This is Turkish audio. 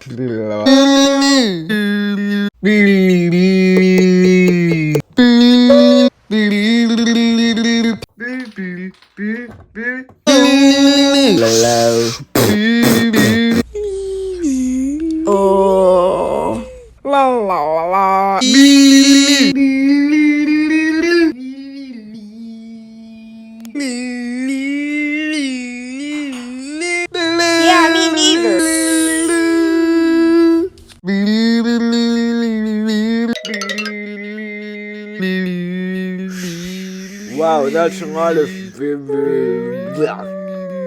Oh, la la la la. Yeah, me neither. Wow, that's a lot of